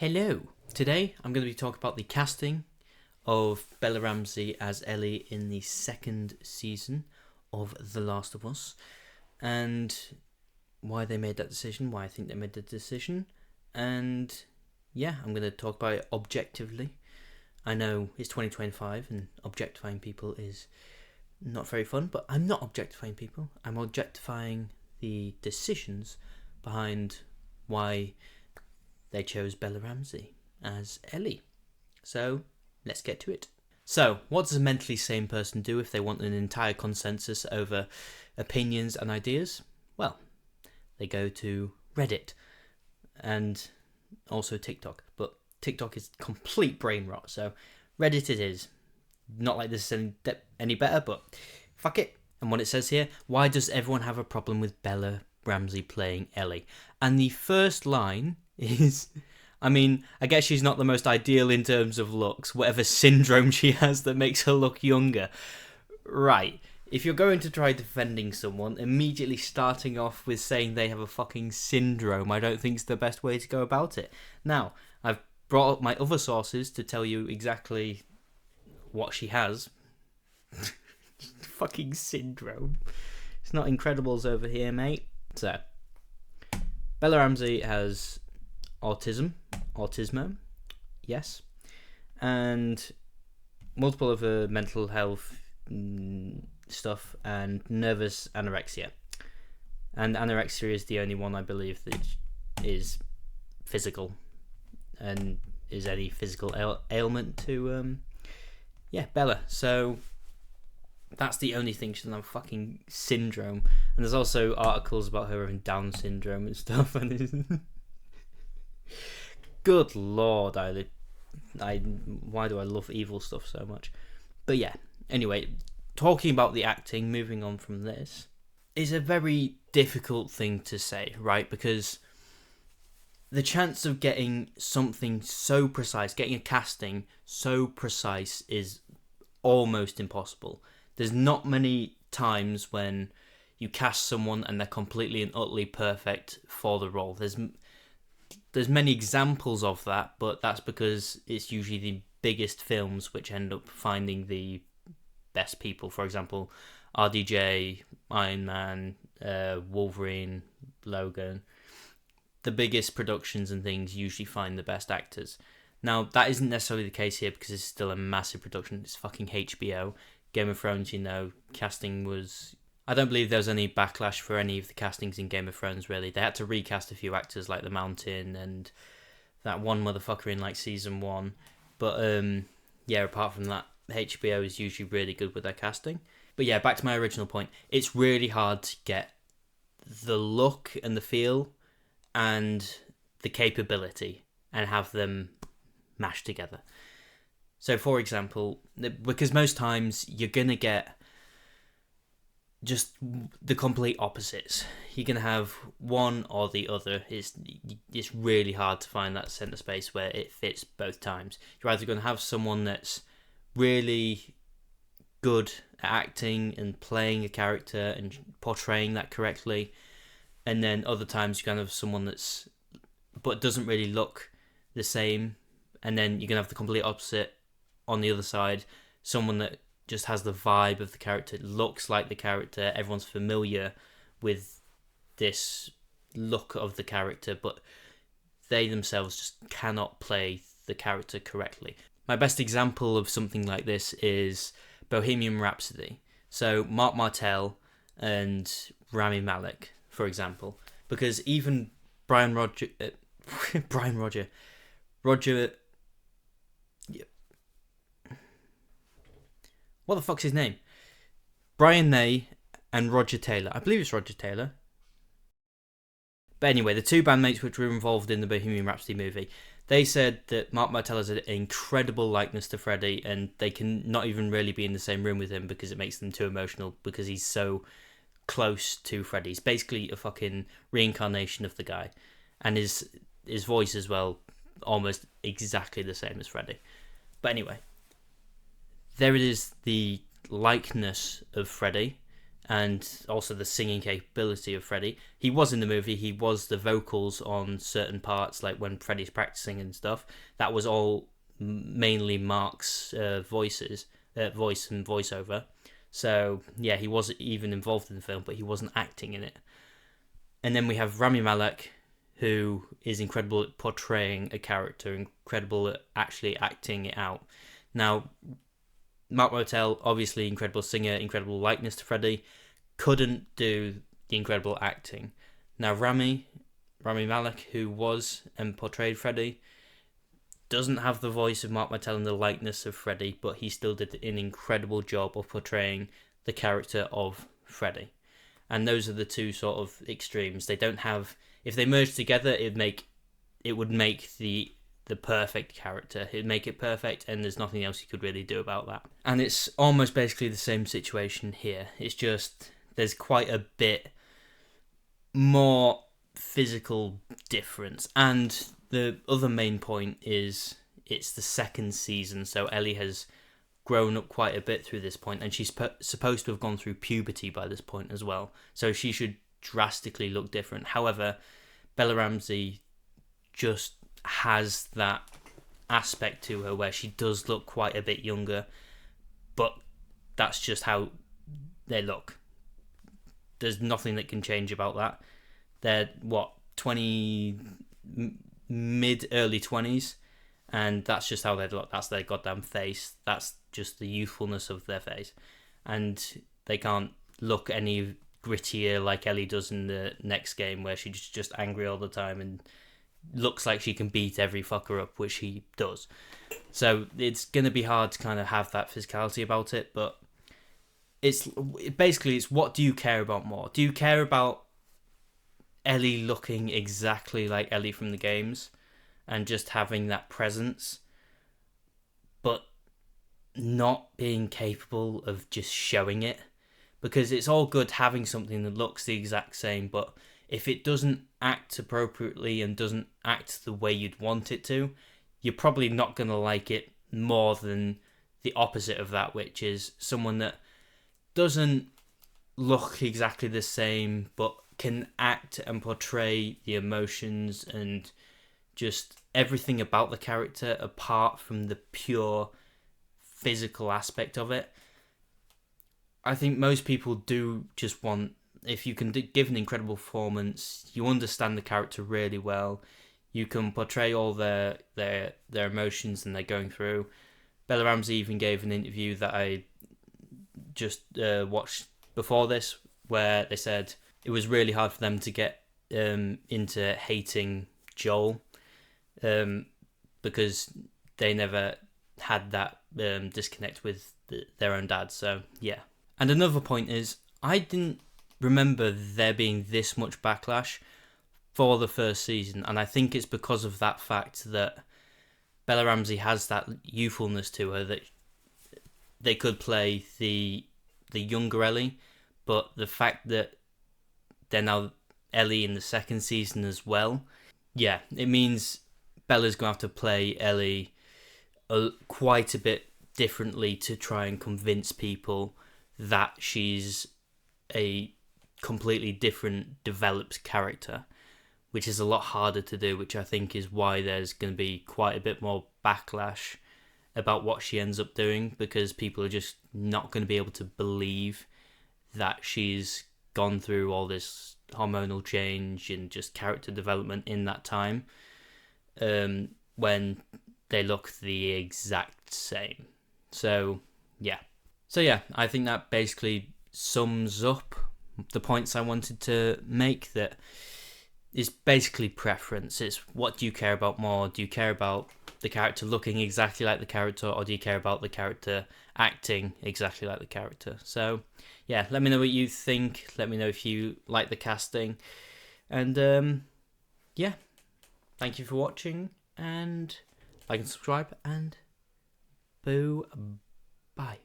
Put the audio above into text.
Hello. Today I'm going to be talking about the casting of Bella Ramsey as Ellie in the second season of The Last of Us, and why they made that decision, why I think they made the decision, and yeah, I'm going to talk about it objectively. I know it's 2025 and objectifying people is not very fun, but I'm not objectifying people. I'm objectifying the decisions behind why they chose Bella Ramsey as Ellie. So, let's get to it. So, what does a mentally sane person do if they want an entire consensus over opinions and ideas? Well, they go to Reddit and also TikTok. But TikTok is complete brain rot, so Reddit it is. Not like this is any better, but fuck it. And what it says here, why does everyone have a problem with Bella Ramsey playing Ellie? And the first line is, I mean, I guess she's not the most ideal in terms of looks, whatever syndrome she has that makes her look younger. Right, if you're going to try defending someone, immediately starting off with saying they have a fucking syndrome, I don't think is the best way to go about it. Now, I've brought up my other sources to tell you exactly what she has. Fucking syndrome. It's not Incredibles over here, mate. So, Bella Ramsey has autismo, yes, and multiple other mental health stuff, and nervous anorexia. And anorexia is the only one I believe that is physical, and is any physical ailment to, Bella. So that's the only thing. She doesn't have a fucking syndrome. And there's also articles about her having Down syndrome and stuff, and good lord, why do I love evil stuff so much? But yeah, anyway, talking about the acting, moving on from this, is a very difficult thing to say, right? Because the chance of getting something so precise, getting a casting so precise, is almost impossible. There's not many times when you cast someone and they're completely and utterly perfect for the role. There's many examples of that, but that's because it's usually the biggest films which end up finding the best people. For example, RDJ, Iron Man, Wolverine, Logan. The biggest productions and things usually find the best actors. Now, that isn't necessarily the case here because it's still a massive production. It's fucking HBO. Game of Thrones, casting was... I don't believe there was any backlash for any of the castings in Game of Thrones, really. They had to recast a few actors like the Mountain and that one motherfucker in, Season 1. But, apart from that, HBO is usually really good with their casting. But yeah, back to my original point. It's really hard to get the look and the feel and the capability and have them mashed together. So, for example, because most times you're going to get just the complete opposites. You're going to have one or the other. It's really hard to find that centre space where it fits both times. You're either going to have someone that's really good at acting and playing a character and portraying that correctly, and then other times you're going to have someone that's but doesn't really look the same, and then you're going to have the complete opposite on the other side, someone that just has the vibe of the character, looks like the character, everyone's familiar with this look of the character, but they themselves just cannot play the character correctly. My best example of something like this is Bohemian Rhapsody. So Mark Martell and Rami Malek, for example, because even Roger, what the fuck's his name? Brian May and Roger Taylor. I believe it's Roger Taylor. But anyway, the two bandmates which were involved in the Bohemian Rhapsody movie, they said that Mark Martell has an incredible likeness to Freddie, and they can not even really be in the same room with him because it makes them too emotional because he's so close to Freddie. He's basically a fucking reincarnation of the guy. And his voice as well, almost exactly the same as Freddie. But anyway, there it is, the likeness of Freddie, and also the singing capability of Freddie. He was in the movie, he was the vocals on certain parts, like when Freddie's practicing and stuff. That was all mainly Mark's voice and voiceover. So, yeah, he was even involved in the film, but he wasn't acting in it. And then we have Rami Malek, who is incredible at portraying a character, incredible at actually acting it out. Now, Mark Motel, obviously incredible singer, incredible likeness to Freddie, couldn't do the incredible acting. Now, Rami Malek, who was and portrayed Freddie, doesn't have the voice of Mark Motel and the likeness of Freddie, but he still did an incredible job of portraying the character of Freddie. And those are the two sort of extremes. They don't have... If they merged together, it would make the perfect character. It'd make it perfect, and there's nothing else you could really do about that. And it's almost basically the same situation here. It's just there's quite a bit more physical difference. And the other main point is it's the second season, so Ellie has grown up quite a bit through this point, and she's supposed to have gone through puberty by this point as well, so she should drastically look different. However, Bella Ramsey just has that aspect to her where she does look quite a bit younger, but that's just how they look. There's nothing that can change about that. They're 20 mid early 20s, and that's just how they look. That's their goddamn face. That's just the youthfulness of their face, and they can't look any grittier like Ellie does in the next game, where she's just angry all the time and looks like she can beat every fucker up, which she does. So it's going to be hard to kind of have that physicality about it, but it's what do you care about more? Do you care about Ellie looking exactly like Ellie from the games and just having that presence, but not being capable of just showing it? Because it's all good having something that looks the exact same, but if it doesn't act appropriately and doesn't act the way you'd want it to, you're probably not going to like it more than the opposite of that, which is someone that doesn't look exactly the same, but can act and portray the emotions and just everything about the character apart from the pure physical aspect of it. I think most people do just want, if you can give an incredible performance, you understand the character really well, you can portray all their emotions and they're going through. Bella Ramsey even gave an interview that I just watched before this, where they said it was really hard for them to get into hating Joel, because they never had that disconnect with their own dad. So yeah. And another point is, I didn't remember there being this much backlash for the first season, and I think it's because of that fact that Bella Ramsey has that youthfulness to her, that they could play the younger Ellie, but the fact that they're now Ellie in the second season as well, yeah, it means Bella's going to have to play Ellie quite a bit differently to try and convince people that she's a completely different, developed character, which is a lot harder to do, which I think is why there's going to be quite a bit more backlash about what she ends up doing, because people are just not going to be able to believe that she's gone through all this hormonal change and just character development in that time, when they look the exact same. So yeah, I think that basically sums up the points I wanted to make. That is basically preference. It's what do you care about more? Do you care about the character looking exactly like the character, or do you care about the character acting exactly like the character? So yeah, let me know what you think. Let me know if you like the casting. And yeah, thank you for watching, and like and subscribe, and boo bye.